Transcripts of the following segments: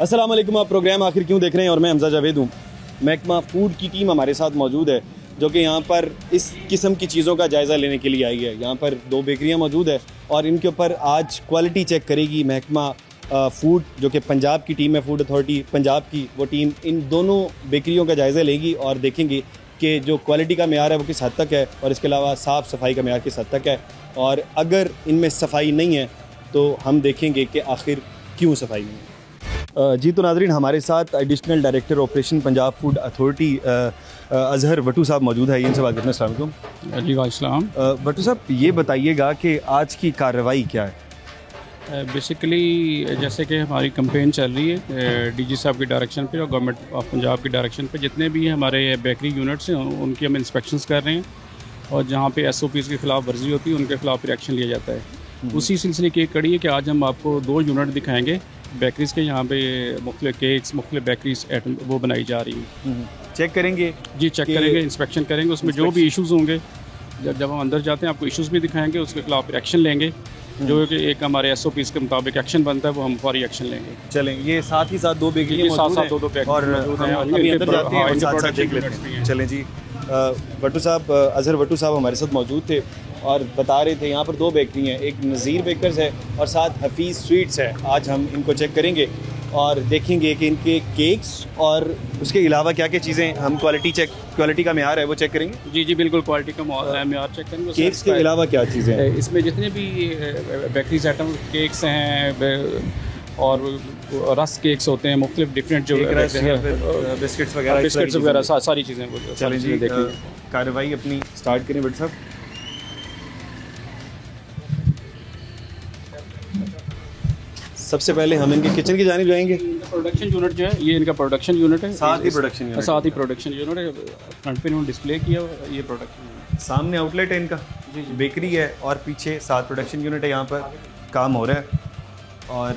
अस्सलाम वालेकुम। आप प्रोग्राम आखिर क्यों देख रहे हैं और मैं हमजा जावेद हूँ। महकमा फूड की टीम हमारे साथ मौजूद है जो कि यहाँ पर इस किस्म की चीज़ों का जायज़ा लेने के लिए आई है। यहाँ पर 2 बेकरियाँ मौजूद है और इनके ऊपर आज क्वालिटी चेक करेगी महकमा फूड, जो कि पंजाब की टीम है, फूड अथॉरिटी पंजाब की वो टीम इन दोनों बेकरियों का जायज़ा लेगी और देखेंगे कि जो क्वालिटी का मेयार है वो किस हद तक है और इसके अलावा साफ़ सफाई का मेयार किस हद तक है, और अगर इनमें सफाई नहीं है तो हम देखेंगे कि आखिर क्यों सफाई नहीं है। जी तो नाज़रीन, हमारे साथ additional director operation Punjab food authority Azhar Bhattu साहब मौजूद है। इनसे बात करते हैं। अस्सलाम वालेकुम। जी वालेकुम। भट्टू साहब, ये बताइएगा कि आज की कार्रवाई क्या है? बेसिकली जैसे कि हमारी कैंपेन चल रही है डीजी साहब की डायरेक्शन पे और गवर्नमेंट ऑफ पंजाब की डायरेक्शन पे, जितने भी हमारे बेकरी यूनिट्स हैं उनकी हम इंस्पेक्शंस कर रहे हैं और जहाँ पे SOPs की खिलाफ वर्जी होती है उनके खिलाफ फिर एक्शन लिया जाता है। उसी सिलसिले की एक कड़ी है कि आज हम आपको 2 यूनिट दिखाएंगे बेकरीज़ के। यहाँ पे मुख्तलिफ केक्स, मुख्तलिफ बेकरीज आइटम वो बनाई जा रही हैं। चेक करेंगे? जी चेक करेंगे, इंस्पेक्शन करेंगे। उसमें जो भी इश्यूज़ होंगे, जब हम अंदर जाते हैं आपको इश्यूज़ भी दिखाएंगे, उसके खिलाफ फिर एक्शन लेंगे। जो कि एक हमारे SOPs के मुताबिक एक्शन बनता है वो हम फौरी एक्शन लेंगे। चलें, ये साथ ही साथ 2 बेकरी साथ 2 और अभी अंदर जाते हैं और साथ देख लेते हैं। चलें जी। भट्टू साहब, अजहर भट्टू साहब हमारे साथ मौजूद थे और बता रहे थे यहाँ पर 2 बेकरी हैं, एक नज़ीर बेकर्स है और साथ हफीज़ स्वीट्स है। आज हम इनको चेक करेंगे और देखेंगे कि इनके केक्स और उसके अलावा क्या क्या चीज़ें हम क्वालिटी का मेयार है वो चेक करेंगे। जी बिल्कुल, क्वालिटी का मेयार चेक करेंगे। केक्स के अलावा क्या चीज़ें हैं इसमें? जितने भी बेकरीज आइटम केक्स हैं और रस केक्स होते हैं, मुख्तलिफ डिफरेंट जो बिस्किट्स वगैरह सारी चीज़ें। चलें जी, कार्रवाई अपनी स्टार्ट करें भट्ट साहब। सबसे पहले हम इनके किचन की जानिब जाएंगे। प्रोडक्शन यूनिट जो है ये इनका प्रोडक्शन यूनिट है, साथ ही प्रोडक्शन यूनिट है। फ्रंट पे इन्होंने डिस्प्ले किया ये प्रोडक्शन। सामने आउटलेट है इनका, बेकरी है और पीछे साथ प्रोडक्शन यूनिट है। यहाँ पर काम हो रहा है और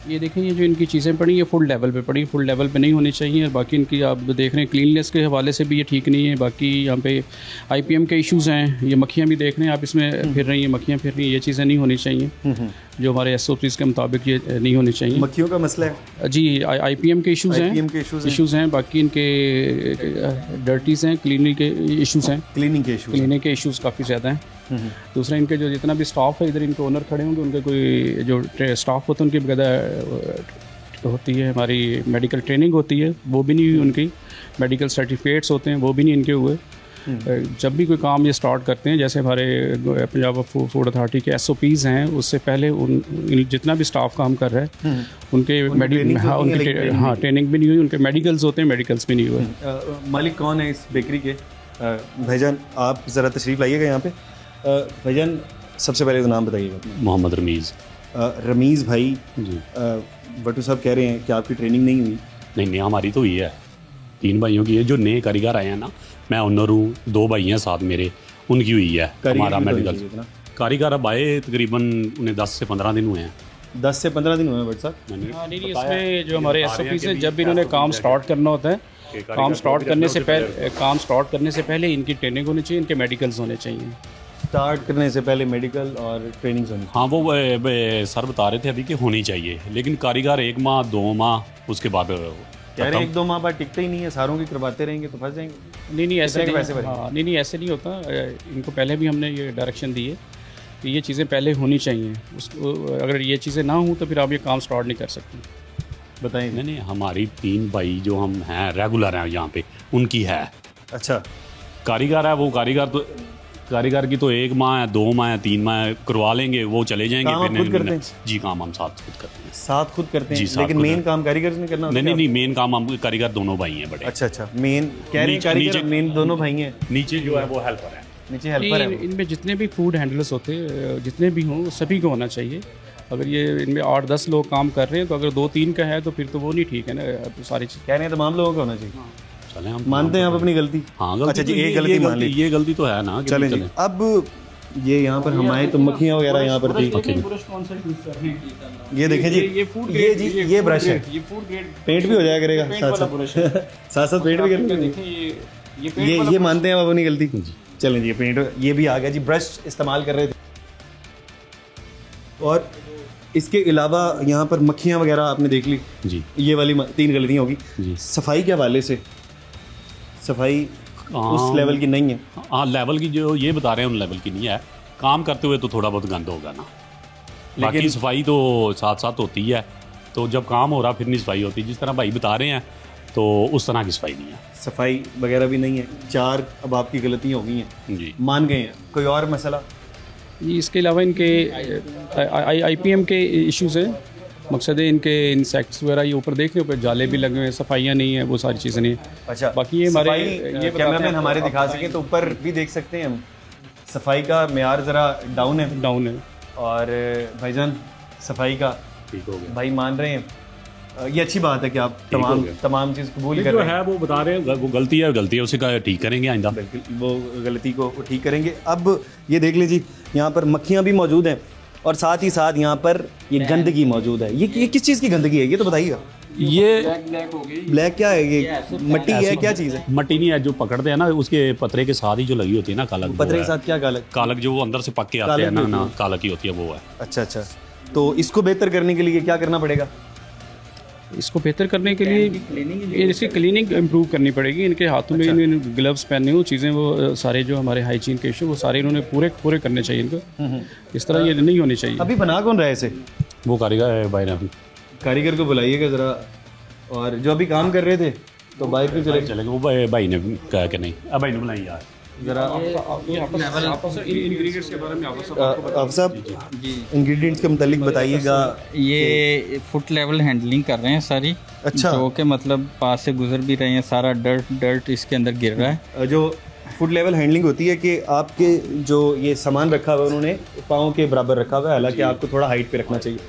ये देखें, ये जो इनकी चीज़ें पड़ी ये फुल लेवल पे पड़ी, फुल लेवल पे नहीं होनी चाहिए। और बाकी इनकी आप देख रहे हैं क्लीननेस के हवाले से भी ये ठीक नहीं है। बाकी यहाँ पे IPM के इश्यूज़ हैं, ये मक्खियाँ भी देख रहे हैं आप, इसमें फिर रही हैं मक्खियाँ फिर रही हैं, ये चीज़ें नहीं होनी चाहिए। जो हमारे SOPs के मुताबिक ये नहीं होनी चाहिए। मक्खियों का मसला है जी, IPM के इश्यूज़ हैं। बाकी इनके डर्टीज़ हैं, क्लीनिंग के इश्यूज़ हैं, क्लीनिंग के इश्यूज़ काफ़ी ज़्यादा हैं। दूसरा, इनके जो जितना भी स्टाफ है, इधर इनके ओनर खड़े होंगे, उनके कोई जो स्टाफ होता है उनकी बकायदा होती है हमारी मेडिकल ट्रेनिंग होती है, वो भी नहीं हुई उनकी। मेडिकल सर्टिफिकेट्स होते हैं वो भी नहीं इनके हुए। जब भी कोई काम ये स्टार्ट करते हैं, जैसे हमारे पंजाब फूड अथॉरिटी के SOPs हैं, उससे पहले जितना भी स्टाफ काम कर रहा है उनके ट्रेनिंग भी नहीं हुई, उनके मेडिकल्स होते हैं, मेडिकल्स भी नहीं हुए। मालिक कौन है इस बेकरी के? भाईजान आप ज़रा तशरीफ़ लाइएगा यहाँ पे। भाईजान सबसे पहले तो नाम बताइएगा। मोहम्मद रमीज़। रमीज़ भाई जी, भट्टू साहब कह रहे हैं कि आपकी ट्रेनिंग नहीं हुई। नहीं हमारी तो हुई है, 3 भाइयों की है। जो नए कारीगर आए हैं ना, मैं ओनर हूँ, 2 भाई हैं साथ मेरे, उनकी हुई है हमारा मेडिकल। कारीगर अब आए तकरीबन उन्हें 10 से 15 दिन हुए हैं। 10 से 15 दिन हुए हैं भट्ट साहब। नहीं, इसमें जो हमारे SOPs हैं, जब भी इन्होंने काम स्टार्ट करना होता है, काम स्टार्ट करने से पहले इनकी ट्रेनिंग होनी चाहिए, इनके मेडिकल्स होने चाहिए। स्टार्ट करने से पहले मेडिकल और ट्रेनिंग होनी। हाँ, वो सर बता रहे थे अभी कि होनी चाहिए, लेकिन कारीगर 1 माह 2 माह उसके बाद कह रहे हैं 1-2 माह बाद टिकते ही नहीं है, सारों की करवाते रहेंगे तो फंस जाएंगे। नहीं ऐसे नहीं, ऐसे नहीं होता। इनको पहले भी हमने ये डायरेक्शन दी है कि ये चीज़ें पहले होनी चाहिए। उसको अगर ये चीज़ें ना हों तो फिर आप ये काम स्टार्ट नहीं कर सकते। बताइए। नहीं, हमारी 3 भाई जो हम हैं रेगुलर हैं यहाँ पे, उनकी है। अच्छा, कारीगर है वो, कारीगर की तो 1 माह है, 2 माह है, 3 माह है, करवा लेंगे, वो चले जाएंगे। काम खुद करते हैं? जी, काम हम साथ खुद करते हैं। साथ खुद करते हैं जी, लेकिन मेन काम कारीगर ने करना? नहीं, मेन काम हम कारीगर दोनों भाई हैं बड़े। अच्छा, मेन कह रहे हैं कारीगर मेन दोनों भाई हैं, नीचे जो है वो हेल्पर है। नीचे हेल्पर है। इनमें जितने भी फूड हैंडलर्स होते हैं, जितने भी हों, सभी को होना चाहिए। अगर ये इनमें 8-10 लोग काम कर रहे हैं तो अगर 2-3 का है तो फिर तो वो नहीं ठीक है ना। सारी चीज़ कह रहे हैं तमाम लोगों का होना चाहिए। चलें, हम मानते हैं आप अपनी गलती। हाँ, अच्छा जी, एक गलती मान ली, ये गलती तो है ना। चलें जी। अब ये यहाँ पर हमारे तो मक्खियाँ वगैरह यहाँ पर थी। ये देखें जी, ये ब्रश है, पेंट भी हो जाया करेगा साथ पेंट भी करेगा। ये मानते हैं आप अपनी गलती। चलें जी, पेंट ये भी आ गया जी। ब्रश इस्तेमाल कर रहे थे और इसके अलावा यहाँ पर मक्खियाँ वगैरह आपने देख ली जी, ये वाली 3 गलतियाँ होगी जी। सफाई के हवाले से सफाई उस लेवल की नहीं है। हाँ, लेवल की जो ये बता रहे हैं उन लेवल की नहीं है। काम करते हुए तो थोड़ा बहुत गंद होगा ना, लेकिन सफाई तो साथ साथ होती है। तो जब काम हो रहा फिर नहीं सफाई होती, जिस तरह भाई बता रहे हैं तो उस तरह की सफाई नहीं है, सफाई वगैरह भी नहीं है। 4 अब आपकी गलतियाँ हो गई हैं जी, मान गए हैं। कोई और मसला? इसके अलावा इनके IPM के इश्यूज हैं। मकसद है इनके इंसेक्ट्स वगैरह ये ऊपर देख रहे हो, ऊपर जाले भी लगे हुए हैं, सफाइयाँ नहीं है, वो सारी चीज़ें नहीं है। अच्छा, बाकी ये हमारे ये कैमरामैन हमारे दिखा सकें तो ऊपर भी देख सकते हैं हम, सफाई का मेयार ज़रा डाउन है। और भाईजान सफाई का ठीक हो गया, भाई मान रहे हैं। ये अच्छी बात है कि आप तमाम चीज़ कबूल कर जो रहे हैं। है वो बता रहे हैं, वो गलती है उसे का ठीक करेंगे आइंदा, बिल्कुल वो गलती को ठीक करेंगे। अब ये देख लीजिए यहाँ पर मक्खियाँ भी मौजूद हैं और साथ ही साथ यहाँ पर ये गंदगी मौजूद है। ये किस चीज़ की गंदगी है ये तो बताइएगा। ये ब्लैक क्या है? ये मट्टी है, क्या चीज़ है? मट्टी नहीं है, जो पकड़ते हैं ना उसके पतरे के साथ ही जो लगी होती है ना कालक, पतरे के साथ क्या कालक? कालक जो वो अंदर से पक के आते हैं ना कालक ही होती है वो है। अच्छा अच्छा, तो इसको बेहतर करने के लिए क्या करना पड़ेगा? इसको बेहतर करने के लिए इसकी क्लीनिंग इम्प्रूव करनी पड़ेगी। इनके हाथों में इन्होंने ग्लव्स पहने हो, चीज़ें वो सारे जो हमारे हाइजीन के इशू वो सारे इन्होंने पूरे करने चाहिए इनको। इस तरह ये नहीं होनी चाहिए। अभी बना कौन रहा है इसे? वो कारीगर है भाई, कारीगर को बुलाइएगा ज़रा। और जो अभी काम कर रहे थे तो बाइक पे चले वो भाई ने कहा कि नहीं, अब भाई ने बुलाई यार ज़रा। इंग्रेडिएंट्स के बारे में आप साहब इंग्रेडिएंट्स के मुतालिक बताइएगा। ये फुट लेवल हैंडलिंग कर रहे हैं सारी। अच्छा, जो कि मतलब पास से गुजर भी रहे हैं, सारा डर्ट इसके अंदर गिर रहा है। जो फुट लेवल हैंडलिंग होती है कि आपके जो ये सामान रखा हुआ है उन्होंने पाँव के बराबर रखा हुआ है, हालांकि आपको थोड़ा हाइट पे रखना चाहिए।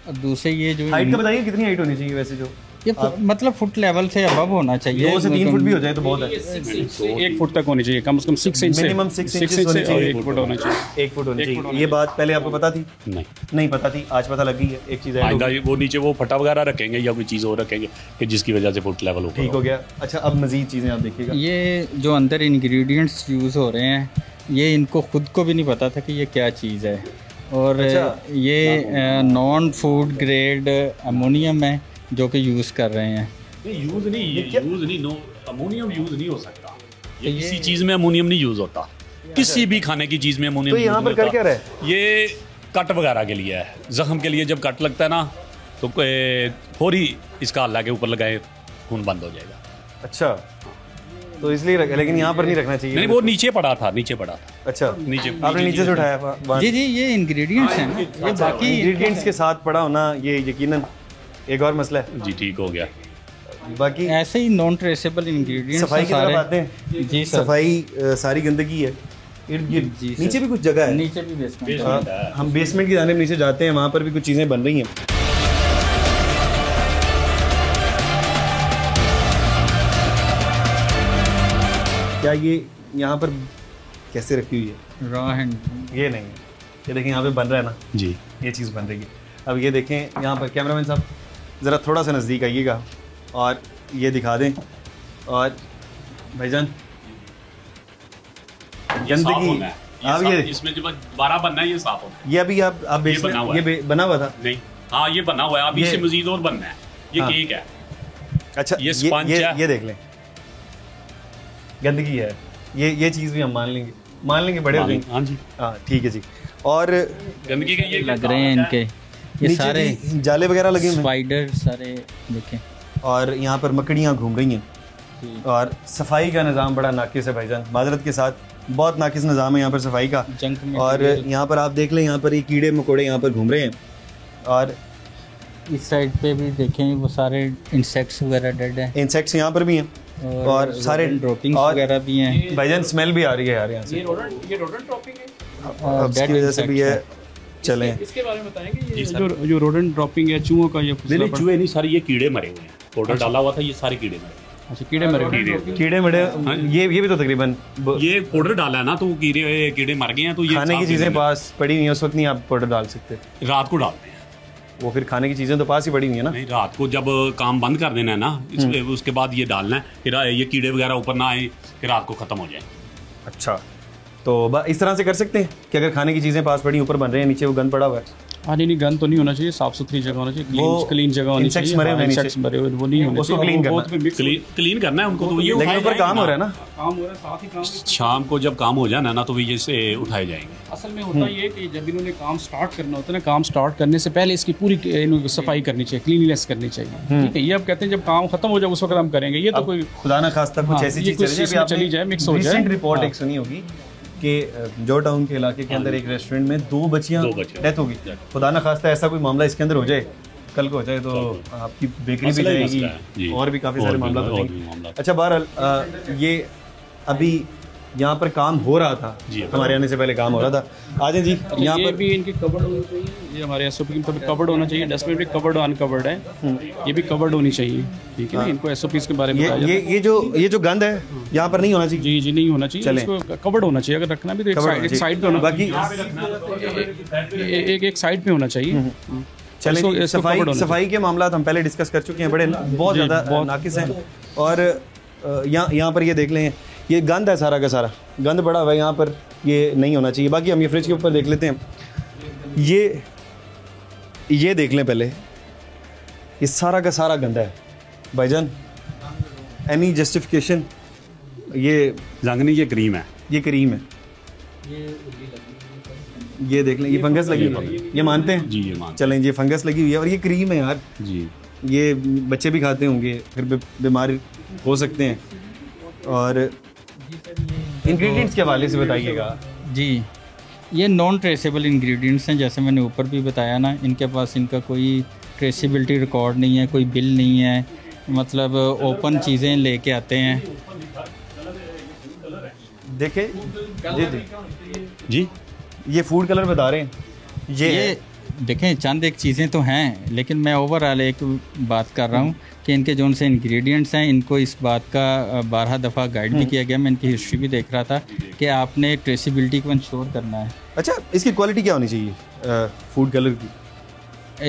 और दूसरे ये जो हाइट का बताइए कितनी हाइट होनी चाहिए वैसे? जो ये मतलब फुट लेवल से अबव होना चाहिए। 2 से 3 फुट भी हो जाए तो बहुत है। 1 फुट तक होनी चाहिए, कम से कम 6 इंच, मिनिमम 6 इंच होनी चाहिए। 1 फुट होना चाहिए। 1 फुट होनी चाहिए। ये बात पहले आपको पता थी? नहीं पता थी, आज पता लगी है। एक चीज़ है वो नीचे वो फटा वगैरह रखेंगे या कोई चीज़ और रखेंगे कि जिसकी वजह से फुट लेवल ठीक हो गया। अच्छा, अब मजीद चीज़ें आप देखिएगा। ये जो अंदर इंग्रेडिएंट्स यूज़ हो रहे हैं ये इनको खुद को भी नहीं पता था कि ये क्या चीज़ है। और ये नॉन फूड ग्रेड अमोनियम है जो कि यूज़ कर रहे हैं। यूज़ नहीं, नो अमोनियम यूज़ नहीं हो सकता। ये किसी चीज़ में अमोनियम नहीं यूज़ होता, किसी भी खाने की चीज़ में अमोनियम। तो यहाँ पर कर क्या रहा है? ये कट वगैरह के लिए है, जख्म के लिए। जब कट लगता है ना तो फौरी इसका अल्लाह के ऊपर लगाए खून बंद हो जाएगा। अच्छा, तो इसलिए लेकिन यहाँ पर नहीं रखना चाहिए। नहीं, वो नीचे पड़ा था। अच्छा, नीचे आपने नीचे से उठाया? जी ये इंग्रेडिएंट्स हैं ना, ये बाकी इंग्रेडिएंट्स के साथ पड़ा होना ये यकीनन एक और मसला है। जी, ठीक हो गया। बाकी ऐसे ही नॉन ट्रेसेबल इंग्रेडिएंट्स सफाई की तरफ आते हैं। जी सर, सफाई सारी गंदगी है इर्द गिर्द। नीचे भी कुछ जगह है, नीचे भी बेसमेंट है। हम बेसमेंट की जाने नीचे जाते हैं, वहाँ पर भी कुछ चीज़ें बन रही हैं। क्या ये यहाँ पर कैसे रखी हुई है? रॉ हैंड ये नहीं है, ये देखें यहाँ पे बन रहा है ना जी, ये चीज़ बन रही है। अब ये देखें यहाँ पर, कैमरामैन साहब ज़रा थोड़ा सा नज़दीक आइएगा और ये दिखा दें। और भाईजान गंदगी आप ये इसमें जब 12 बनना है ये साफ होना है। ये अभी आप ये बना हुआ था? नहीं, हाँ ये बना हुआ है, अभी इससे मजीद और बनना है। ये केक है। अच्छा, ये स्पंज है। ये देख लें, गंदगी है। ये चीज़ भी हम मान लेंगे बड़े हो जाएंगे। हाँ जी, हाँ ठीक है जी। और गंदगी के ये लग रहे हैं इनके, ये सारे जाले वगैरह लगे हुए हैं, स्पाइडर सारे देखें। और यहाँ पर मकड़ियाँ घूम रही हैं। और सफाई का निज़ाम बड़ा नाकिस है भाईजान, माजरत के साथ बहुत नाकिस निज़ाम है यहाँ पर सफाई का। और यहाँ पर आप देख लें, यहाँ पर ये कीड़े मकोड़े यहाँ पर घूम रहे हैं। और इस साइड पे भी देखें वो सारे इंसेक्ट्स वगैरह डेड हैं। इंसेक्ट्स यहाँ पर भी हैं और सारे ड्रॉपिंग्स वगैरह भी हैं। भाईजान स्मेल भी आ रही है यार यहाँ से, ये रोडेंट ड्रॉपिंग है, उसकी वजह से भी है। चलें, इसके बारे में बताएंगे। जो रोडेंट ड्रॉपिंग है, चूहों का ये नहीं, चूहे नहीं, सारे ये कीड़े मरे हुए हैं। पाउडर डाला हुआ था, ये सारे कीड़े मरे। अच्छा, कीड़े मरे। ये भी तो तकरीबन ये पाउडर डाला है ना, तो कीड़े मर गए हैं। तो ये खाने की चीज़ें पास पड़ी नहीं है उस वक्त, नहीं आप पाउडर डाल सकते, रात को डालते हैं। वो फिर खाने की चीज़ें तो पास ही पड़ी हुई है ना। नहीं, रात को जब काम बंद कर देना है ना, उसके बाद ये डालना है, फिर ये कीड़े वगैरह ऊपर ना आए, फिर रात को ख़त्म हो जाए। अच्छा, तो इस तरह से कर सकते हैं कि अगर खाने की चीज़ें पास पड़ी ऊपर बन रहे हैं, नीचे वो गंद पड़ा हुआ है। हाँ नहीं गंद तो नहीं होना चाहिए, साफ सुथरी जगह होना चाहिए, क्लीन जगह होनी चाहिए, इंसेक्ट्स मरे हुए वो नहीं होने चाहिए, क्लीन करना है उनको। तो ये लेकिन ऊपर काम हो रहा है ना, काम हो रहा है, साथ ही काम शाम को जब काम हो जाना ना तो ये से उठाए जाएंगे। असल में होता ये कि जब इन्होंने काम स्टार्ट करना होता है ना, काम स्टार्ट करने से पहले इसकी पूरी सफाई करनी चाहिए, क्लीनलीनेस करनी चाहिए, ठीक है। ये अब कहते हैं जब काम खत्म हो जाए उस वक्त हम करेंगे, ये तो कोई खुदा ना खास्ता कुछ ऐसी चीज चली जाए, मिक्स हो जाए। रिसेंट रिपोर्ट एक सुनी होगी कि जो टाउन के इलाके के अंदर एक रेस्टोरेंट में 2 बच्चियां डेथ हो गई। खुदा ना खास्ता ऐसा कोई मामला इसके अंदर हो जाए, कल को हो जाए तो आपकी बेकरी भी जाएगी और भी काफ़ी सारे मामला होंगे। अच्छा बहरहाल ये अभी यहाँ पर काम हो रहा था, हमारे आने से पहले काम हो रहा था। आ जाए जी, यहाँ पर भी इनकी कवर्ड होनी चाहिए, ये हमारे एसओपी के मुताबिक कवर्ड होना चाहिए, डस्टबिन भी कवर्ड अनकवर्ड है, ये भी कवर्ड होनी चाहिए, ठीक है ना। इनको एसओपी के बारे में ये जो गंद है यहाँ पर नहीं होना चाहिए, जी नहीं होना चाहिए, इसको कवर्ड होना चाहिए। अगर रखना भी तो एक साइड पे होना, बाकी एक साइड पे होना चाहिए। चलें, सफाई के मामला हम पहले डिस्कस कर चुके हैं, बड़े बहुत ज़्यादा नाकिस हैं। और यहाँ पर ये देख लें, ये गंद है सारा का सारा, गंद पड़ा हुआ है यहाँ पर, ये नहीं होना चाहिए। बाकी हम ये फ्रिज के ऊपर देख लेते हैं, ये देख लें पहले, ये सारा का सारा गंदा है भाईजान, एनी जस्टिफिकेशन? ये जांगनी ये क्रीम है, ये क्रीम है, ये देख लें, ये फंगस लगी हुई है, ये मानते हैं जी, ये मानते हैं। चलें, ये फंगस लगी हुई है और ये क्रीम है यार जी, ये बच्चे भी खाते होंगे, फिर बीमार हो सकते हैं। और इंग्रेडिएंट्स के हवाले से बताइएगा जी। ये नॉन ट्रेसेबल इंग्रेडिएंट्स हैं, जैसे मैंने ऊपर भी बताया ना, इनके पास इनका कोई ट्रेसेबिलिटी रिकॉर्ड नहीं है, कोई बिल नहीं है, मतलब ओपन चीज़ें लेके आते हैं। देखे जी, ये फूड कलर बता रहे हैं, ये देखें चंद एक चीज़ें तो हैं, लेकिन मैं ओवरऑल एक बात कर रहा हूँ कि इनके जो से इंग्रेडिएंट्स हैं, इनको इस बात का 12 दफ़ा गाइड भी किया गया। मैं इनकी हिस्ट्री भी देख रहा था कि आपने ट्रेसिबिलिटी को इंश्योर करना है। अच्छा, इसकी क्वालिटी क्या होनी चाहिए फूड कलर की?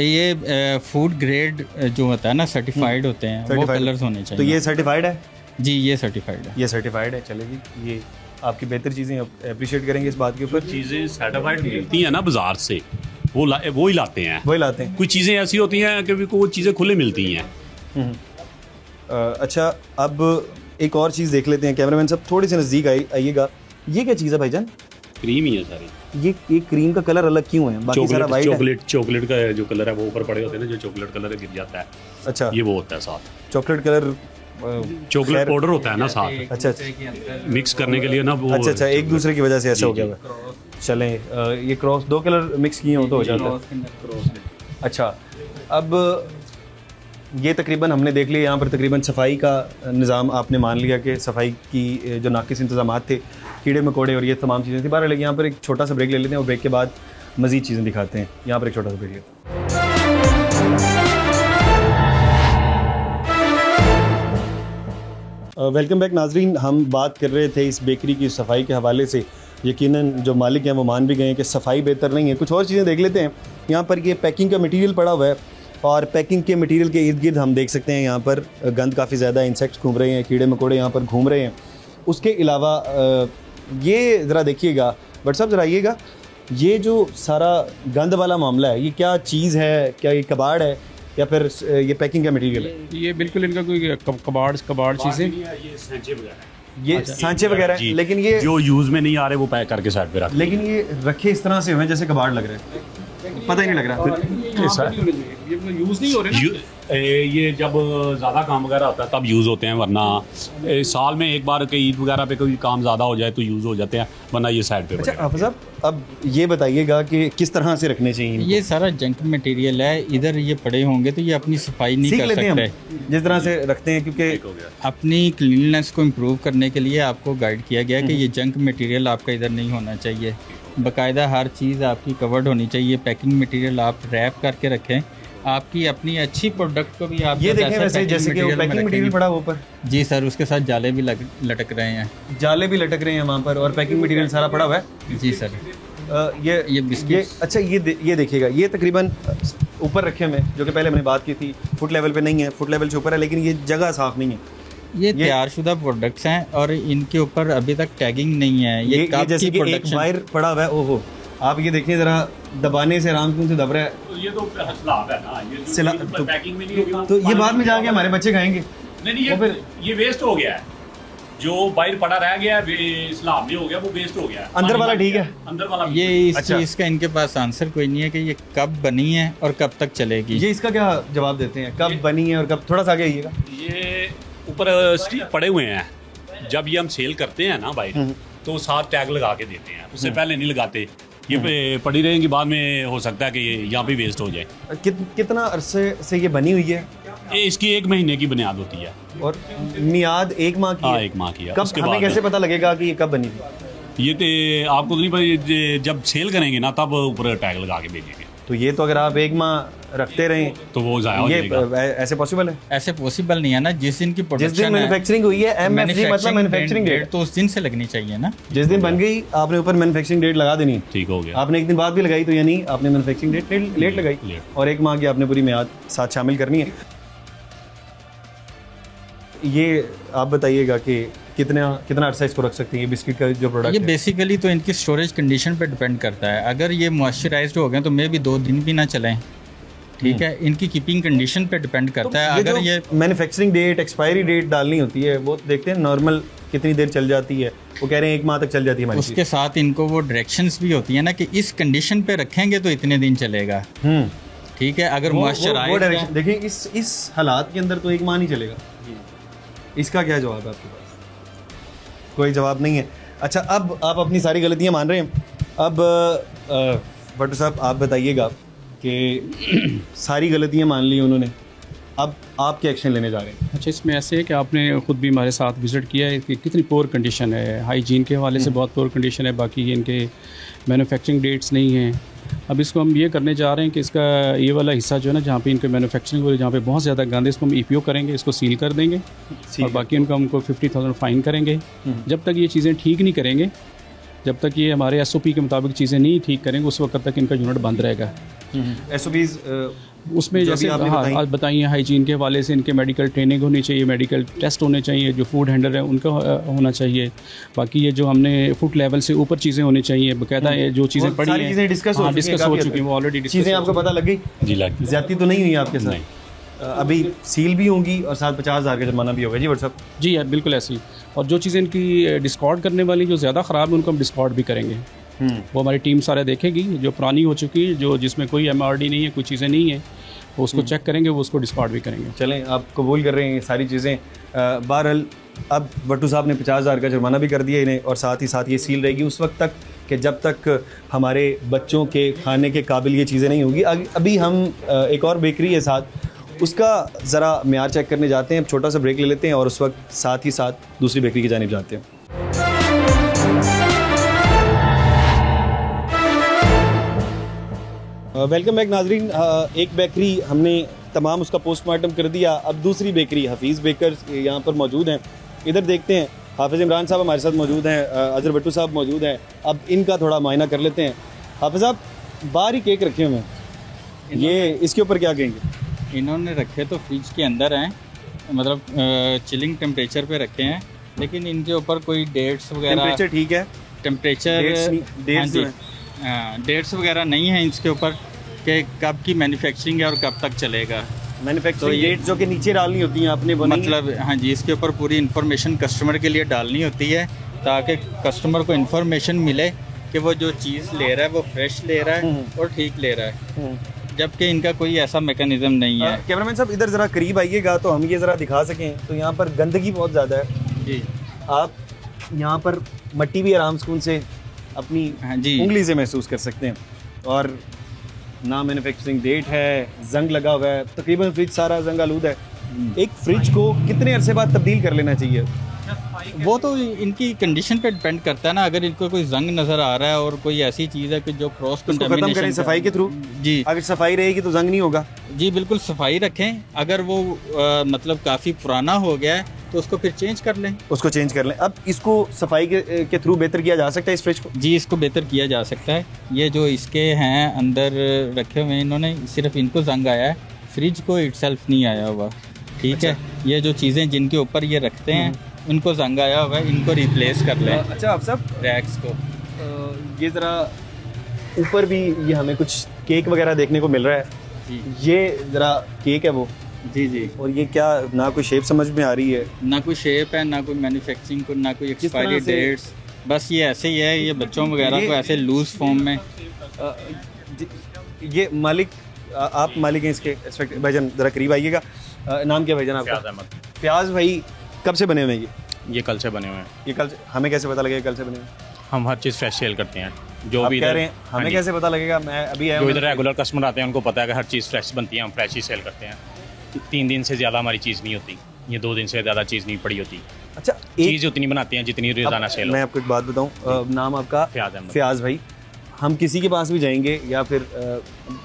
ये फूड ग्रेड जो होता है ना, सर्टिफाइड होते हैं, वो कलर्स होने चाहिए। तो ये सर्टिफाइड है जी, ये सर्टिफाइड है, ये सर्टिफाइड है। चलेगी, ये आपकी बेहतर चीज़ें अप्रिशिएट करेंगे इस बात के ऊपर। चीज़ें सर्टिफाइड मिलती हैं ना बाजार से, वो ही लाते हैं, वही लाते हैं। कुछ चीज़ें ऐसी होती हैं कि वो चीज़ें खुले मिलती हैं। अच्छा, अब एक और चीज़ देख लेते हैं, कैमरामैन साहब थोड़ी सी नज़दीक आइएगा। ये क्या चीज़ है भाईजान? क्रीम ही है सारी। ये क्रीम का कलर अलग क्यों है? बाकी सारा वाइट है। चॉकलेट का जो कलर है वो ऊपर पड़े होते हैं ना, जो चॉकलेट कलर गिर जाता है। अच्छा, ये वो होता है साथ चॉकलेट कलर, चॉकलेट पाउडर होता है ना साथ। अच्छा, मिक्स करने के लिए ना वो। अच्छा, एक दूसरे की वजह से ऐसा हो गया। चलें, ये क्रॉस 2 कलर मिक्स किए हो तो हो जाता है। अच्छा, अब ये तकरीबन हमने देख लिया, यहाँ पर तकरीबन सफाई का निज़ाम आपने मान लिया कि सफाई की जो नाकिस इंतजामात थे, कीड़े मकोड़े और ये तमाम चीज़ें थी। बहरहाल यहाँ पर एक छोटा सा ब्रेक ले लेते हैं और ब्रेक के बाद मज़ीद चीज़ें दिखाते हैं। यहाँ पर एक छोटा सा ब्रेक लेते हैं। वेलकम बैक नाजरीन, हम बात कर रहे थे इस बेकरी की सफाई के हवाले से। यकीनन जो मालिक हैं वो मान भी गए हैं कि सफाई बेहतर नहीं है। कुछ और चीज़ें देख लेते हैं। यहाँ पर ये पैकिंग का मटेरियल पड़ा हुआ है और पैकिंग के मटेरियल के इर्द गिर्द हम देख सकते हैं यहाँ पर गंद काफ़ी ज़्यादा, इंसेक्ट्स घूम रहे हैं, कीड़े मकोड़े यहाँ पर घूम रहे हैं। उसके अलावा ये ज़रा देखिएगा, बट साहब ज़रा आइएगा, ये जो सारा गंद वाला मामला है, ये क्या चीज़ है? क्या ये कबाड़ है या फिर ये पैकिंग का मटेरियल है? ये बिल्कुल इनका कोई कबाड़ चीज़ें, ये सांचे वगैरह हैं, लेकिन ये जो यूज़ में नहीं आ रहे वो पैक करके साइड पे रख। लेकिन ये रखे इस तरह से हुए जैसे कबाड़ लग रहे हैं, पता ही नहीं लग रहा। यूज़ नहीं हो रहे। ये जब ज़्यादा काम वगैरह होता है तब यूज़ होते हैं, वरना साल में एक बार कहीं ईद वगैरह पे कोई काम ज़्यादा हो जाए तो यूज़ हो जाते हैं, वरना ये साइड पे। अच्छा हाफ़िज़ साहब, अब ये बताइएगा कि किस तरह से रखने चाहिए? ये सारा जंक मटेरियल है, इधर ये पड़े होंगे तो ये अपनी सफाई नहीं कर सकते। जिस तरह से रखते हैं, क्योंकि अपनी क्लीननेस को इम्प्रूव करने के लिए आपको गाइड किया गया कि ये जंक मटेरियल आपका इधर नहीं होना चाहिए। बाकायदा हर चीज़ आपकी कवर्ड होनी चाहिए। पैकिंग मटेरियल आप रैप करके रखें। आपकी अपनी अच्छी प्रोडक्ट को भी आप ये देखें वैसे जैसे कि पैकिंग मटेरियल पड़ा ऊपर। जी सर, उसके साथ जाले भी लटक रहे हैं। जाले भी लटक रहे हैं वहाँ पर और पैकिंग मटेरियल सारा पड़ा हुआ है। जी सर। ये बिस्किट, अच्छा ये देखिएगा, ये तकरीबन ऊपर रखे हुए, जो कि पहले हमने बात की थी, फुट लेवल पे नहीं है, फुट लेवल से ऊपर है, लेकिन ये जगह साफ नहीं है। ये तैयारशुदा प्रोडक्ट्स हैं और इनके ऊपर अभी तक टैगिंग नहीं है। ये जैसे कि एक वायर पड़ा हुआ है, ओहो, आप ये देखिए ज़रा, दबाने से आराम से दब रहा है। तो ये तो सलाब है ना, ये पैकिंग में नहीं है, तो ये बाद में जाके हमारे बच्चे खाएंगे। नहीं, ये वेस्ट हो गया है, जो बाहर पड़ा रह गया है सलाब में हो गया, वो वेस्ट हो गया। अंदर वाला ठीक है, अंदर वाला ये इस चीज़ का इनके पास आंसर कोई नहीं है कि ये कब बनी है और कब तक चलेगी। ये इसका क्या जवाब देते हैं, कब बनी है और कब? थोड़ा सा आगे आइएगा। ये ऊपर पड़े हुए हैं, जब ये हम सेल करते हैं ना भाई, तो साथ टैग लगा के देते हैं, उससे पहले नहीं लगाते। ये पड़ी रहेंगी, बाद में हो सकता है कि ये यहाँ पे वेस्ट हो जाए। कितना अरसे से ये बनी हुई है? इसकी 1 महीने की बुनियाद होती है। और मियाद 1 माह की? हाँ, 1 माह की है। कब हमें कैसे पता लगेगा कि ये कब बनी थी? ये तो आपको तो नहीं पता, जब सेल करेंगे ना तब ऊपर टैग लगा के भेजेंगे। तो ये तो अगर आप 1 माह रखते रहें तो वो ज़ाया हो जाएगा। ऐसे पॉसिबल है? ऐसे पॉसिबल नहीं है ना, जिस दिन की प्रोडक्शन, जिस दिन मैन्युफैक्चरिंग हुई है, MFG मतलब मैन्युफैक्चरिंग डेट, तो उस दिन से लगनी चाहिए ना। जिस दिन बन गई आपने ऊपर मैन्युफैक्चरिंग डेट लगा देनी। ठीक हो गया। आपने 1 दिन बाद भी लगाई तो यानी आपने मैन्युफैक्चरिंग डेट लेट लगाई, और 1 माह की आपने पूरी मियाद साथ शामिल करनी है। ये आप बताइएगा कि कितना अर्सा इसको रख सकते हैं, ये बिस्किट का जो प्रोडक्ट ये है? बेसिकली तो इनकी स्टोरेज कंडीशन पे डिपेंड करता है। अगर ये मॉइस्चराइज्ड हो गए तो मे भी 2 दिन भी ना चलें, ठीक है। इनकी कीपिंग कंडीशन पे डिपेंड करता है। अगर ये मैन्युफैक्चरिंग डेट, एक्सपायरी डेट डालनी होती है, वो देखते हैं नॉर्मल कितनी देर चल जाती है, वो कह रहे हैं 1 माह तक चल जाती है हमारी। उसके साथ इनको वो डायरेक्शंस भी होती है ना कि इस कंडीशन पे रखेंगे तो इतने दिन चलेगा, ठीक है। अगर मॉइस्चराइज्ड, देखिए इस हालात के अंदर तो 1 माह नहीं चलेगा। इसका क्या जवाब है आपके पास? कोई जवाब नहीं है। अच्छा, अब आप अपनी सारी गलतियां मान रहे हैं। अब भट्टू साहब आप बताइएगा कि सारी गलतियां मान ली उन्होंने, अब आप क्या एक्शन लेने जा रहे हैं? अच्छा, इसमें ऐसे है कि आपने ख़ुद भी हमारे साथ विज़िट किया है कि कितनी पोर कंडीशन है, हाइजीन के हवाले से बहुत पोर कंडीशन है। बाकी ये इनके मैन्युफैक्चरिंग डेट्स नहीं हैं। अब इसको हम ये करने जा रहे हैं कि इसका ये वाला हिस्सा जो है ना, जहाँ पे इनके मैन्युफैक्चरिंग हो, जहाँ पे बहुत ज़्यादा गंद है, इसको हम EPO करेंगे, इसको सील कर देंगे और बाकी उनको हमको 50,000 फ़ाइन करेंगे। जब तक ये चीज़ें ठीक नहीं करेंगे, जब तक ये हमारे SOP के मुताबिक चीज़ें नहीं ठीक करेंगे, उस वक्त तक इनका यूनिट बंद रहेगा। SOPs उसमें जैसे हाँ बताइए, हाइजीन के हवाले से इनके मेडिकल ट्रेनिंग होनी चाहिए, मेडिकल टेस्ट होने चाहिए, जो फूड हैंडलर है उनका होना चाहिए। बाकी ये जो हमने फूड लेवल से ऊपर चीज़ें होनी चाहिए, बाकायदा जो चीज़ें पड़ी हैं डिस्कस हो चुकी हैं, वो ऑलरेडी चीज़ें आपको पता लग गई? जी लग गई। ज़्यादती तो नहीं हुई आपके साथ? अभी सील भी होंगी और साथ 50,000 का जुर्माना भी होगा। जी व्हाट्सअप जी है, बिल्कुल ऐसी। और जो चीज़ें इनकी डिस्कार्ड करने वाली जो ज़्यादा ख़राब है, उनको हम डिस्कार्ड भी करेंगे। वो हमारी टीम सारे देखेगी, जो पुरानी हो चुकी है, जो जिसमें कोई MRD नहीं है, कोई चीज़ें नहीं है, वो उसको चेक करेंगे, वो उसको डिस्कार्ड भी करेंगे। चलें, आप कबूल कर रहे हैं ये सारी चीज़ें। बहरहाल अब भट्टू साहब ने 50,000 का जुर्माना भी कर दिया इन्हें, और साथ ही साथ ये सील रहेगी उस वक्त तक कि जब तक हमारे बच्चों के खाने के काबिल ये चीज़ें नहीं होगी। अभी हम एक और बेकरी है साथ, उसका ज़रा म्यार चेक करने जाते हैं। छोटा सा ब्रेक ले लेते हैं और उस वक्त साथ ही साथ दूसरी बेकरी की जानिब जाते हैं। वेलकम बैक नाजरीन। एक बेकरी हमने तमाम उसका पोस्टमार्टम कर दिया, अब दूसरी बेकरी हफीज़ बेकर्स यहाँ पर मौजूद हैं। इधर देखते हैं, हाफिज़ इमरान साहब हमारे साथ मौजूद हैं, अजहर भट्टू साहब मौजूद हैं। अब इनका थोड़ा मायना कर लेते हैं। हाफिज़ साहब, बाहर ही केक रखे हुए हैं, ये इसके ऊपर क्या कहेंगे? इन्होंने रखे तो फ्रिज के अंदर हैं, मतलब चिलिंग टेम्परेचर पे रखे हैं, लेकिन इनके ऊपर कोई डेट्स वगैरह, टेम्परेचर ठीक है, टेम्परेचर डेट्स वगैरह नहीं है इसके ऊपर कि कब की मैन्युफैक्चरिंग है और कब तक चलेगा। मैन्युफैक्चरिंग डेट जो कि नीचे डालनी होती है आपने मतलब, हाँ जी, इसके ऊपर पूरी इन्फॉर्मेशन कस्टमर के लिए डालनी होती है ताकि कस्टमर को इन्फॉर्मेशन मिले कि वो जो चीज़ ले रहा है वो फ्रेश ले रहा है और ठीक ले रहा है, जबकि इनका कोई ऐसा मैकेनिज्म नहीं है। कैमरामैन साहब इधर ज़रा करीब आइएगा तो हम ये ज़रा दिखा सकें। तो यहाँ पर गंदगी बहुत ज़्यादा है जी। आप यहाँ पर मट्टी भी आराम सुकून से अपनी उंगली से महसूस कर सकते हैं, और ना मैन्युफैक्चरिंग डेट है, जंग लगा हुआ है, तकरीबन फ्रिज सारा जंग आलूद है। एक फ्रिज को कितने अरसे बाद तब्दील कर लेना चाहिए? वो तो इनकी कंडीशन पे डिपेंड करता है ना। अगर इनको कोई जंग नज़र आ रहा है और कोई ऐसी चीज़ है कि जो क्रॉस कंटामिनेशन, खत्म करें सफाई के थ्रू। जी, अगर सफाई रहेगी तो जंग नहीं होगा। जी बिल्कुल, सफाई रखें। अगर वो मतलब काफ़ी पुराना हो गया है तो उसको फिर चेंज कर लें, उसको चेंज कर लें। अब इसको सफाई के थ्रू बेहतर किया जा सकता है इस फ्रिज को? जी, इसको बेहतर किया जा सकता है। ये जो इसके हैं अंदर रखे हुए हैं इन्होंने, सिर्फ इनको जंग आया है, फ्रिज को इटसेल्फ नहीं आया हुआ, ठीक है। ये जो चीज़ें जिनके ऊपर ये रखते हैं उनको जंग आया हुआ है, इनको रिप्लेस कर लें। अच्छा, आप सब रैक्स को ये ज़रा ऊपर भी ये हमें कुछ केक वगैरह देखने को मिल रहा है जी। ये ज़रा केक है वो, जी जी। और ये क्या, ना कोई शेप समझ में आ रही है, ना कोई शेप है, ना कोई मैन्युफैक्चरिंग को, ना कोई एक्सपायरी से- डेट्स, बस ये ऐसे ही है। ये बच्चों वगैरह को ऐसे लूज फॉर्म में। ये मालिक, आप मालिक हैं इसके इंस्पेक्टर भाईजान, ज़रा करीब आइएगा। नाम क्या भाईजान आपका? फ्याज अहमद। फ्याज भाई, कब से बने हुए हैं ये कल से बने हुए हैं। ये कल से? हमें कैसे पता लगेगा कल से बने हुए हैं? हम हर चीज़ फ्रेश सेल करते हैं। जो आप भी कह इधर रहे हैं हाँ हमें जी। कैसे पता लगेगा? मैं अभी आया जो हूं। इधर रेगुलर कस्टमर आते हैं उनको पता है कि हर चीज़ फ्रेश बनती है, हम फ्रेश ही सेल करते हैं। 3 दिन से ज़्यादा हमारी चीज़ नहीं होती, ये 2 दिन से ज़्यादा चीज़ नहीं पड़ी होती। अच्छा, चीज़ उतनी बनाते हैं जितनी रोजाना सेल हो। मैं आपको एक बात बताऊं, नाम आपका फ्याज अहमद। फ्याज भाई। हम किसी के पास भी जाएंगे या फिर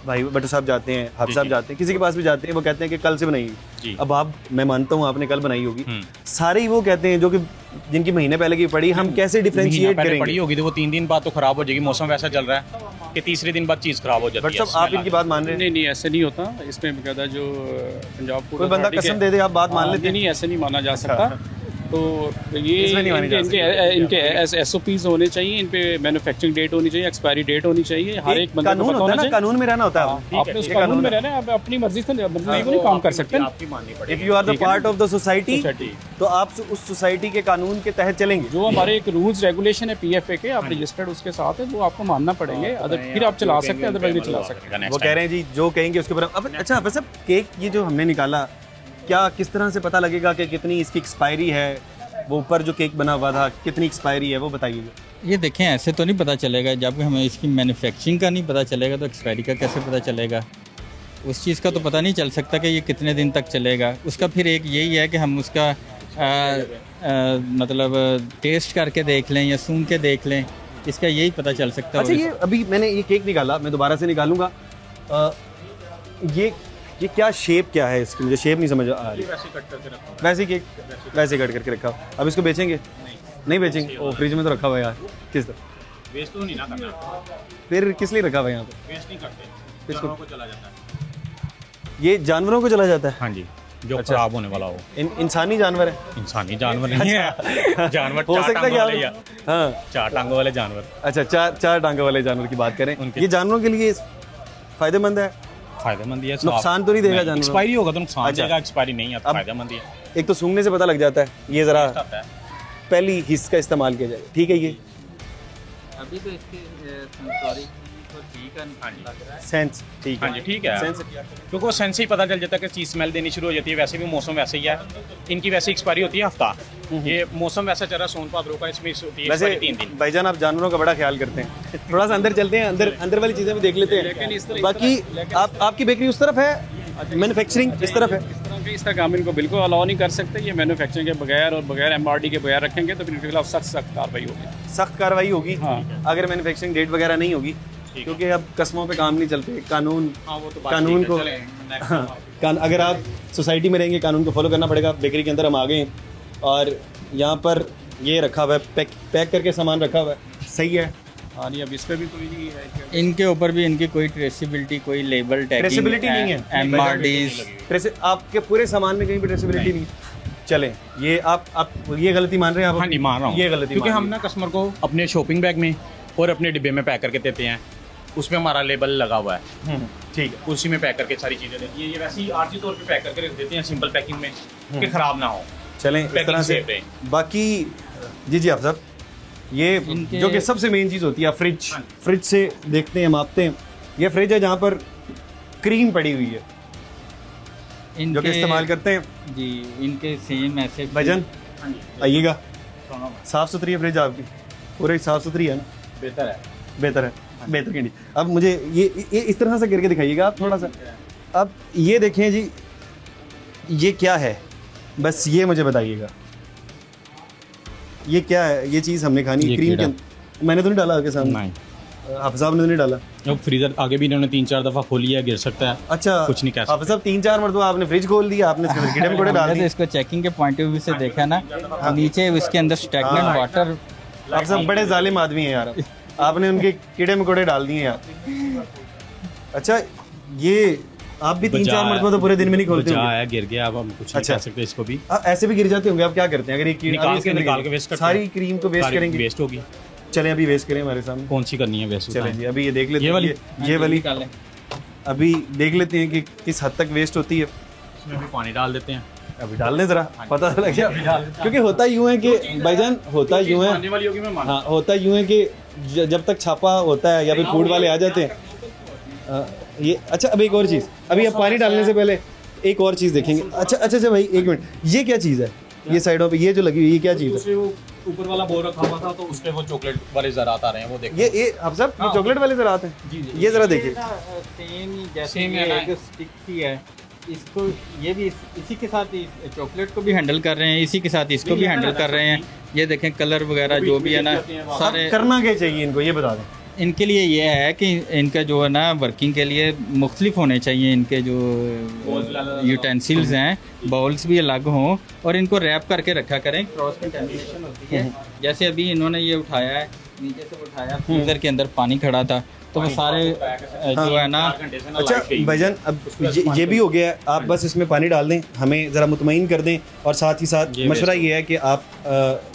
भाई भट्ट साहब जाते हैं, हाफिज साहब जाते हैं, किसी के पास भी जाते हैं, वो कहते हैं कि कल से बनाई। जी। अब आप, मैं मानता हूँ आपने कल बनाई होगी, सारे ही वो कहते हैं जो कि जिनकी महीने पहले की पड़ी, हम कैसे डिफरेंशिएट पहले करेंगे? पड़ी होगी तो वो 3 दिन बाद तो खराब हो जाएगी। मौसम वैसा चल रहा है कि तीसरे दिन बाद चीज़ खराब हो जाती भट्ट है। साहब, आप इनकी बात मान रहे हैं? नहीं नहीं, ऐसे नहीं होता। इसमें बकायदा जो पंजाब फूड कोई बंदा अथॉरिटी कसम दे दे, आप बात मान हाँ, लेते हैं? नहीं, ऐसे नहीं माना जा सकता। तो ये इसमें नहीं मानी जा इनके SOPs होने चाहिए, इन पे मैन्युफैक्चरिंग डेट होनी चाहिए, एक्सपायरी डेट होनी चाहिए, हर एक बंदे को कानून पता होता है होना ना, चाहिए। कानून में रहना होता है। आपने उस कानून में रहना है, आप अपनी मर्जी से नहीं काम कर सकते। आपकी माननी पड़ेगी। If you are the part of the society, society. तो आप उस सोसाइटी के कानून के तहत चलेंगे। जो हमारे एक रूल्स रेगुलेशन है PFA के, आप रजिस्टर्ड उसके साथ है, वो आपको मानना पड़ेंगे। अदर फिर आप चला सकते हैं, अदरवाइज नहीं चला सकते। वो कह रहे हैं जी जो कहेंगे उसके ऊपर। अब अच्छा वैसे केक ये जो हमने निकाला, क्या किस तरह से पता लगेगा कि कितनी इसकी एक्सपायरी है? वो ऊपर जो केक बना हुआ था कितनी एक्सपायरी है, वो बताइएगा। ये देखें, ऐसे तो नहीं पता चलेगा। जब हमें इसकी मैन्युफैक्चरिंग का नहीं पता चलेगा तो एक्सपायरी का कैसे पता चलेगा? उस चीज़ का तो पता नहीं चल सकता कि ये कितने दिन तक चलेगा। उसका फिर एक यही है कि हम उसका मतलब टेस्ट करके देख लें या सूंघ के देख लें, इसका यही पता चल सकता है। अच्छा, ये अभी मैंने ये केक निकाला, मैं दोबारा से निकालूंगा। ये क्या शेप क्या है इसकी? मुझे शेप नहीं समझ आ रही। वैसे केक वैसे कट करके रखा। अब इसको बेचेंगे? नहीं बेचेंगे। ओ, फ्रिज में तो रखा हुआ है यार। किस तरह वेस्ट तो नहीं ना करना, फिर किस लिए रखा हुआ है यहाँ पे? वेस्ट नहीं करते, इसको जानवरों को चला जाता है। ये जानवरों को चला जाता है? हाँ जी, जो खराब होने वाला हो। इंसानी जानवर है? इंसानी जानवर नहीं है। जानवर हो 4 सकता है टांगों वाले कि या आप, हाँ 4 टांगों वाले जानवर। अच्छा, चार टांगों वाले जानवर की बात करें, उनके- ये जानवरों के लिए फायदेमंद है? फायदेमंद है। नुकसान तो नहीं देगा जानवरों को? एक्सपायरी होगा तो नुकसान अच्छा। देगा, एक्सपायरी नहीं है तो अब- फायदेमंद ही है। एक तो सूंघने से पता लग जाता है, ये ज़रा आता है। पहली हिस्स का इस्तेमाल किया जाए, ठीक है? ये अभी तो इसके सेंसरी तो ठीक है, सेंस ठीक है। हाँ जी, ठीक है। सेंस क्योंकि वो सेंस से ही पता चल जाता है कि चीज़ स्मेल देनी शुरू हो जाती है। वैसे भी मौसम वैसे ही है, इनकी वैसे एक्सपायरी होती है हफ्ता। ये मौसम वैसा चल रहा है, सोन भाद्रो का, इसमें होती है वैसे 3 दिन। भाईजान आप जानवरों का बड़ा ख्याल करते हैं। थोड़ा सा अंदर चलते हैं, अंदर वाली चीज़ें भी देख लेते हैं। बाकी आपकी बेकरी उस तरफ है, मैन्युफैक्चरिंग इस तरफ है? इस तरह काम इनको बिल्कुल अलाउ नहीं कर सकते। ये मैन्युफैक्चरिंग के बगैर और बगैर MRD के बगैर रखेंगे तो फिर इनके खिलाफ सख्त कार्रवाई होगी। सख्त कार्रवाई होगी हाँ। अगर मैन्युफैक्चरिंग डेट वगैरह नहीं होगी, क्योंकि अब कस्मों पे काम नहीं चलते। कानून वो तो कानून को अगर आप सोसाइटी में रहेंगे, कानून को फॉलो करना पड़ेगा। बेकरी के अंदर हम आ गए हैं और यहाँ पर ये रखा हुआ है, पैक करके सामान रखा हुआ है, सही है? हाँ नहीं, अब इस पे भी कोई नहीं है। इनके ऊपर भी इनकी कोई ट्रेसिबिलिटी, कोई लेबल टैगिंग, ट्रेसिबिलिटी नहीं है। MRDs, आपके पूरे सामान में कहीं भी ट्रेसिबिलिटी नहीं है। चलें, ये आप ये गलती मान रहे हैं आप? हाँ जी, मान रहा हूँ। ये गलती क्योंकि मान हम ना कस्टमर को अपने शॉपिंग बैग में और अपने डिब्बे में पैक करके देते हैं, उसमें हमारा लेबल लगा हुआ है। ठीक है। उसी में पैक करके सारी चीज़ें देती है। ये वैसे ही आर्जी तौर पे पैक करके रख देते हैं, सिंपल पैकिंग में, कि ख़राब ना हो। चलें इस Packing तरह से। safe रहे। बाकी जी आप साहब, ये इनके- जो कि सबसे मेन चीज़ होती है, फ्रिज से देखते हैं, मापते हैं। ये फ्रिज है जहाँ पर क्रीम पड़ी हुई है, जो कि इस्तेमाल करते हैं। जी, इनके सेम ऐसे भाईजान आइएगा, साफ़ सुथरी है फ्रिज आपकी? पूरी साफ़ सुथरी है ना? बेहतर है। बेहतर है, बेहतर कैंडी। अब मुझे ये इस तरह से करके दिखाइएगा आप थोड़ा सा। अब ये देखें जी, ये क्या है, बस ये मुझे बताइएगा, ये क्या है? ये चीज़ हमने खानी ये क्रीम के कीड़ा। अंदर। मैंने तो नहीं डाला आपके सामने? नहीं, हाफिज साहब ने तो नहीं डाला? अब फ्रीजर आगे भी इन्होंने 3-4 दफ़ा खोली है, गिर सकता है। अच्छा, कुछ नहीं कह सकते। हाफिज साहब 3-4 मरतबा आपने फ्रिज खोल दिया, आपने इसके अंदर कीड़े मकोड़े डाल हमने तो दिए। इसको चेकिंग के पॉइंट ऑफ व्यू से देखा ना, नीचे उसके अंदर स्टैग्नेंट वाटर। आप सब बड़े जालिम आदमी हैं यार, आपने उनके कीड़े मकोड़े डाल दिए यार। अच्छा, ये आप भी 3-4 मरतबा तो पूरे दिन में नहीं खोलते बचा होंगे? है, गिर गया, अब हम कुछ नहीं अच्छा। कह सकते इसको भी। आप ऐसे भी गिर जाते होंगे, आप क्या करते हैं? अगर ये निकाल के वेस्ट करते सारी क्रीम को वेस्ट करेंगे? वेस्ट होगी। चलें अभी वेस्ट करें हमारे सामने। कौन सी करनी है वैसे? चलें जी अभी ये देख लेते हैं, ये वाली अभी देख लेते हैं कि किस हद तक वेस्ट होती है। इसमें भी पानी डाल देते हैं, अभी डाल दें ज़रा, पता लग गया। क्योंकि होता यूँ है कि भाईजान, होता यूँ है, हाँ होता यूँ है कि जब तक छापा होता है या फिर फूड वाले आ जाते हैं ये। अच्छा अब एक और चीज़, अभी आप पानी डालने से पहले एक और चीज़ देखेंगे। अच्छा भाई एक मिनट, ये क्या चीज़ है ये साइडों पे ये जो लगी हुई ये क्या चीज़ है? ऊपर वाला बोल रखा हुआ था तो उस पे वो चॉकलेट वाले ज़रात आ रहे हैं, वो देखिए। ये अब सब चॉकलेट वाले ज़रात हैं जी। ये ज़रा देखिए, सेम जैसे ये स्टिक ही है, इसको ये भी इसी के साथ चॉकलेट को भी हैंडल कर रहे हैं, इसी के साथ इसको भी हैंडल कर रहे हैं। ये देखें कलर वगैरह जो भी है ना सारे। करना क्या चाहिए इनको ये बता दें। इनके लिए ये है कि इनका जो है ना वर्किंग के लिए मुख्तलिफ होने चाहिए, इनके जो यूटेंसिल्स हैं बाउल्स भी अलग हों और इनको रैप करके रखा करें। क्रॉस कंटेमिनेशन होती है, जैसे अभी इन्होंने ये उठाया है, नीचे से उठाया, फ्रीजर के अंदर पानी खड़ा था तो वो सारे जो है ना। अच्छा भाईजान अब ये भी हो गया है, आप बस इसमें पानी डाल दें, हमें ज़रा मुतमईन कर दें। और साथ ही साथ मशवरा ये है कि आप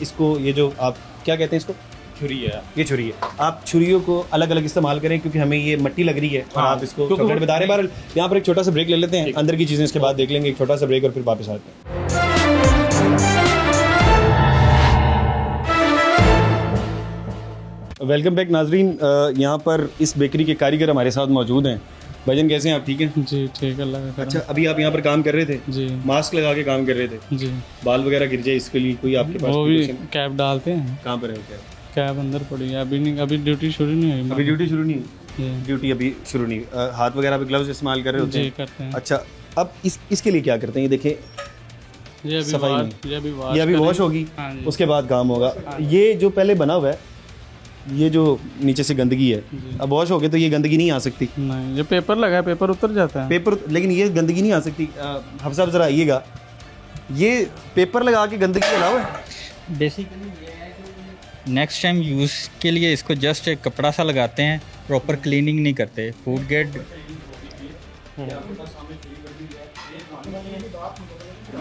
इसको ये जो आप क्या कहते हैं इसको, छुरी है, ये छुरी है, आप छुरियों को अलग अलग इस्तेमाल करें क्योंकि हमें ये मट्टी लग रही है। और आप इसको चॉकलेट बता रहे हैं। बार यहाँ पर एक छोटा सा ब्रेक ले लेते हैं, अंदर की चीज़ें इसके बाद देख लेंगे। एक छोटा सा ब्रेक और फिर वापस आते हैं। वेलकम बैक नाजरीन, यहाँ पर इस बेकरी के कारीगर हमारे साथ मौजूद हैं। भाईजान कैसे हैं आप, ठीक हैं? जी ठीक है, अल्लाह का। अच्छा अभी आप यहाँ पर काम कर रहे थे जी, मास्क लगा के काम कर रहे थे जी, बाल वगैरह गिर जाए इसके लिए कोई आपके पास? वो भी कैप डालते हैं। कहाँ पर है वो कैप अंदर पड़ी है, अभी नहीं, अभी ड्यूटी शुरू नहीं हुई। अभी ड्यूटी शुरू नहीं हुई? ड्यूटी अभी शुरू नहीं। हाथ वगैरह पे ग्लव्स इस्तेमाल कर रहे होते हैं? जी करते हैं। अच्छा अब इसके लिए क्या करते हैं? ये देखें सफाई में, ये अभी वॉश होगी, उसके बाद काम होगा। ये जो पहले बना हुआ है, ये जो नीचे से गंदगी है, अब वॉश हो गए तो ये गंदगी नहीं आ सकती। नहीं, ये पेपर लगा है, पेपर उतर जाता है पेपर, लेकिन ये गंदगी नहीं आ सकती। हफ्स साहब ज़रा आइएगा, ये पेपर लगा के गंदगी अलावा है। बेसिकली ये है कि नेक्स्ट टाइम यूज़ के लिए इसको जस्ट एक कपड़ा सा लगाते हैं, प्रॉपर क्लीनिंग नहीं करते। फूड ग्रेड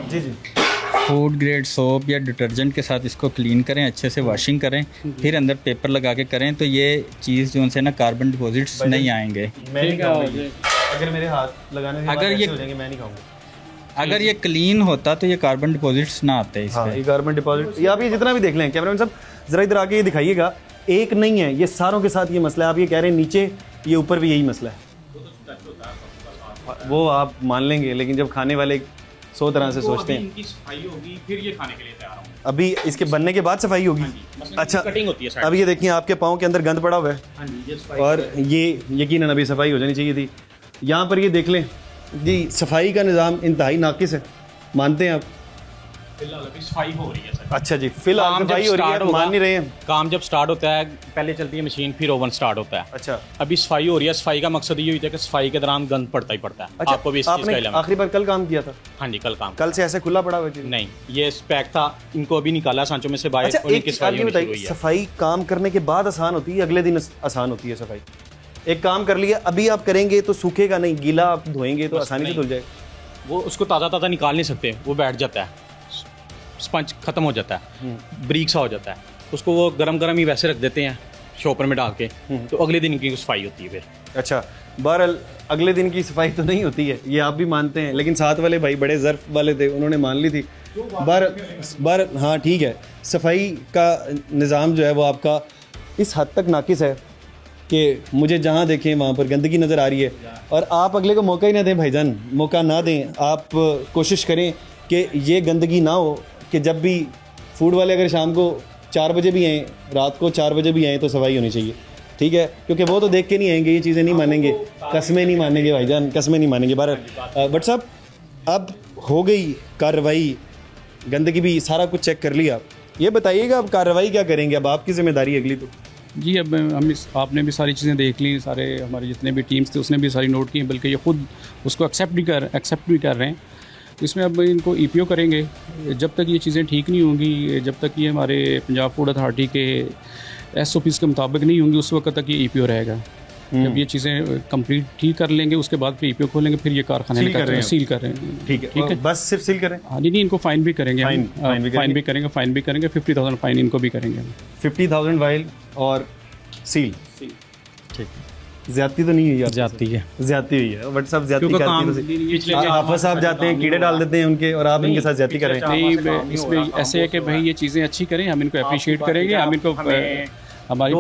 जी जी फूड ग्रेड सोप या डिटर्जेंट के साथ इसको क्लीन करें, अच्छे से वॉशिंग करें, फिर अंदर पेपर लगा के करें तो ये चीज़ जो उनसे ना कार्बन डिपॉजिट्स नहीं आएंगे। अगर मेरे हाथ लगाने के अगर ये हो जाएंगे मैं नहीं खाऊंगा। अगर ये क्लीन होता तो ये कार्बन डिपॉजिट्स ना आते इस पे। ये कार्बन डिपॉजिट, ये आप ये जितना भी देख लें कैमरामैन साहब ज़रा इधर आके ये दिखाइएगा, एक नहीं है, ये सारों के साथ ये मसला है। आप ये कह रहे हैं नीचे, ये ऊपर भी यही मसला है। वो आप मान लेंगे, लेकिन जब खाने वाले 100 तरह से सोचते हैं। इनकी सफाई होगी फिर ये खाने के लिए तैयार होंगे। अभी इसके बनने के बाद सफाई होगी। अच्छा कटिंग होती है। अब ये देखिए आपके पाँव के अंदर गंद पड़ा हुआ है और ये यकीनन अभी सफाई हो जानी चाहिए थी। यहाँ पर ये देख लें जी, सफाई का निज़ाम इंतहाई नाकिस है, मानते हैं आप? फिलहाल अभी सफाई हो रही है सर। अच्छा जी, फिलहाल सफाई हो रही है, मान नहीं रहे हैं। काम जब स्टार्ट होता है पहले चलती है मशीन, फिर ओवन स्टार्ट होता है। अच्छा अभी सफाई हो रही है। सफाई का मकसद ये होता है कि सफाई के दौरान गंद पड़ता ही पड़ता है। अच्छा, आपको भी इस चीज़ का इल्म है। आखिरी बार कल काम किया था? हाँ जी कल काम। कल से ऐसे खुला पड़ा हुआ? नहीं, ये पैक था, इनको अभी निकाला सांचों में से बाहर। अच्छा एक सफाई बताइए, सफाई काम करने के बाद आसान होती है, अगले दिन आसान होती है सफाई? एक काम कर लिया, अभी आप करेंगे तो सूखेगा नहीं, गीला आप धोएंगे तो आसानी से धुल जाएगा। वो उसको ताज़ा ताज़ा निकाल नहीं सकते, वो बैठ जाता है, स्पंज खत्म हो जाता है, ब्रीक सा हो जाता है। उसको वो गरम ही वैसे रख देते हैं शॉपर में डाल के, तो अगले दिन की सफाई होती है फिर। अच्छा बहरहाल अगले दिन की सफाई तो नहीं होती है, ये आप भी मानते हैं, लेकिन साथ वाले भाई बड़े ज़र्फ वाले थे, उन्होंने मान ली थी। बार हाँ ठीक है, सफाई का निज़ाम जो है वो आपका इस हद तक नाकिस है कि मुझे जहाँ देखें वहाँ पर गंदगी नज़र आ रही है। और आप अगले को मौका ही ना दें भाईजान, मौका ना दें। आप कोशिश करें कि ये गंदगी ना हो कि जब भी फूड वाले अगर शाम को 4 बजे भी आएँ, रात को 4 बजे भी आएँ तो सफाई होनी चाहिए, ठीक है? क्योंकि वो तो देख के नहीं आएंगे, ये चीज़ें नहीं मानेंगे, कस्में नहीं मानेंगे भाईजान, कस्में नहीं मानेंगे। बट साहब अब हो गई कार्रवाई, गंदगी भी सारा कुछ चेक कर लिया, ये बताइएगा अब कार्रवाई क्या करेंगे? अब आपकी जिम्मेदारी अगली तो। जी अब आपने भी सारी चीज़ें देख ली, सारे हमारे जितने भी टीम्स थे उसने भी सारी नोट की, बल्कि ये खुद उसको एक्सेप्ट भी कर रहे हैं। इसमें अब इनको EPO करेंगे। जब तक ये चीज़ें ठीक नहीं होंगी, जब तक ये हमारे पंजाब फूड अथॉरिटी के SOPs के मुताबिक नहीं होंगी, उस वक्त तक ये EPO रहेगा। जब ये चीज़ें कंप्लीट ठीक कर लेंगे उसके बाद फिर ईपीओ खोलेंगे, फिर ये कारखाने सील कर रहे हैं। ठीक है, बस सिर्फ सील करें? हाँ नहीं, इनको फाइन भी करेंगे, फाइन भी करेंगे 50,000 फाइन इनको भी करेंगे। 50,000 वाइल और सील। ठीक, ज्यादती तो नहीं हुई यार? जाती है, ज्यादती हुई है, बट सब ज्यादती करते हैं। हाफिज साहब जाते हैं, कीड़े डाल देते हैं उनके, और आप इनके साथ ज्यादती करें? नहीं, इसमें ऐसे है कि भाई ये चीज़ें अच्छी करें, हम इनको अप्रिशिएट करेंगे, हम इनको हमारी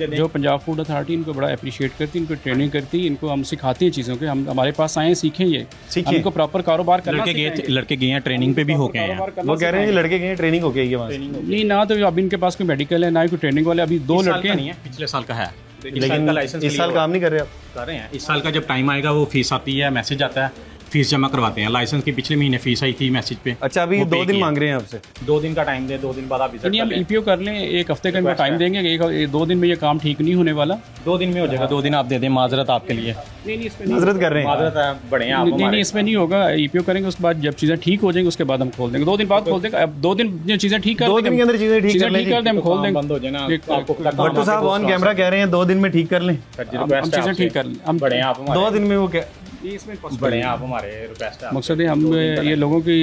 जो पंजाब फूड अथॉरिटी इनको बड़ा अप्रिशिएट करती है, इनको ट्रेनिंग करती है, इनको हम सिखाते हैं चीज़ों के, हम हमारे पास आए सीखें, ये इनको प्रॉपर कारोबार करना। लड़के गए हैं ट्रेनिंग पे भी हो गए हैं, वो कह रहे हैं लड़के गए हैं ट्रेनिंग हो गई है वहाँ? नहीं ना, तो अभी इनके पास कोई मेडिकल है ना कोई ट्रेनिंग वाले, अभी 2 लड़के नहीं है, पिछले साल का है, लेकिन इस साल काम नहीं कर रहे आप? कर रहे हैं। इस साल का जब टाइम आएगा वो फीस आती है, मैसेज आता है, फीस जमा करवाते हैं। लाइसेंस की पिछले महीने फीस आई थी मैसेज पे। अच्छा, अभी 2 दिन मांग रहे हैं आपसे? 2 दिन का टाइम दे, 2 दिन बाद आप विजिट नहीं, हम ईपीओ कर लें, 1 हफ्ते का इनको टाइम देंगे, 2 दिन में ये काम ठीक नहीं होने वाला, 2 दिन में हो जाएगा। 2 दिन आप दे दें, माजरत आपके लिए। माजरत कर रहे हैं? माजरत है, बड़े हैं आप। नहीं, इसमें नहीं होगा, ईपीओ करेंगे, उसके बाद जब चीज़ें ठीक हो जाएंगी उसके बाद हम खोल देंगे। 2 दिन बाद खोल देंगे। अब 2 दिन जो चीज़ें ठीक कर 2 दिन के अंदर चीज़ें ठीक कर दें, हम खोल देंगे। बंद हो जाए ना, भट्टू साहब ऑन कैमरा कह रहे हैं 2 दिन में ठीक कर लें, हम चीज़ें ठीक कर लें। हम बड़े हैं आप, 2 दिन में वो क्या बड़े हैं आप, हमारे रिक्वेस्ट है। मकसद है हम ये लोगों की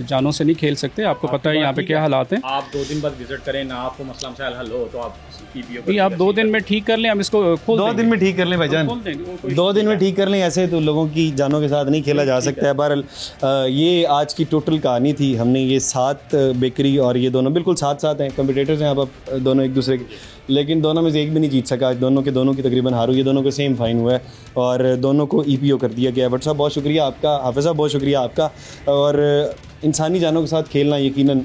जानों से नहीं खेल सकते, आपको पता है यहाँ पे क्या हालात हैं। आप 2 दिन बाद विजिट करें ना, आपको मसला मसाइल हल हो तो आप नहीं, आप 2 दिन में ठीक कर लें, हम इसको खोल 2 दिन में ठीक कर लें भाईजान, 2 दिन में ठीक कर लें। ऐसे तो लोगों की जानों के साथ नहीं खेला जा सकता है। बहरहाल ये आज की टोटल कहानी थी। हमने ये 7 बेकरी और ये दोनों बिल्कुल साथ हैं, कम्पिटिटर्स हैं आप दोनों एक दूसरे के, लेकिन दोनों में से एक भी नहीं जीत सका। दोनों की तकरीबन हार हुई है, दोनों को सेम फाइन हुआ है और दोनों को ईपीओ कर दिया गया है। बट साहब बहुत शुक्रिया आपका, हाफिज़ साहब बहुत शुक्रिया आपका। और इंसानी जानों के साथ खेलना यकीनन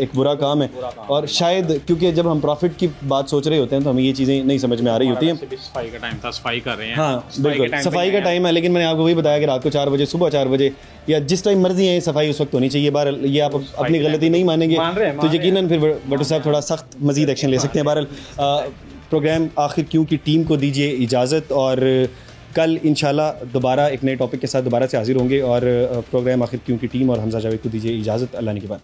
एक बुरा काम है, और शायद क्योंकि जब हम प्रॉफिट की बात सोच रहे होते हैं तो हमें ये चीज़ें नहीं समझ में आ रही होती हैं। सफाई का टाइम था, सफाई कर रहे हैं। हाँ बिल्कुल, सफाई का टाइम है, लेकिन मैंने आपको वही बताया कि रात को 4 बजे, सुबह 4 बजे या जिस टाइम मर्जी है सफाई उस वक्त होनी चाहिए। बहरहाल ये आप अपनी गलती नहीं मानेंगे तो यकीनन फिर भट्टू साहब थोड़ा सख्त मजीद एक्शन ले सकते हैं। बहरहाल प्रोग्राम आखिर क्यों की टीम को दीजिए इजाज़त, और कल इंशाल्लाह दोबारा एक नए टॉपिक के साथ दोबारा से हाजिर होंगे। और प्रोग्राम आखिर क्यों की टीम और हमजा जावेद को दीजिए इजाज़त। अल्लाह ने के बाद।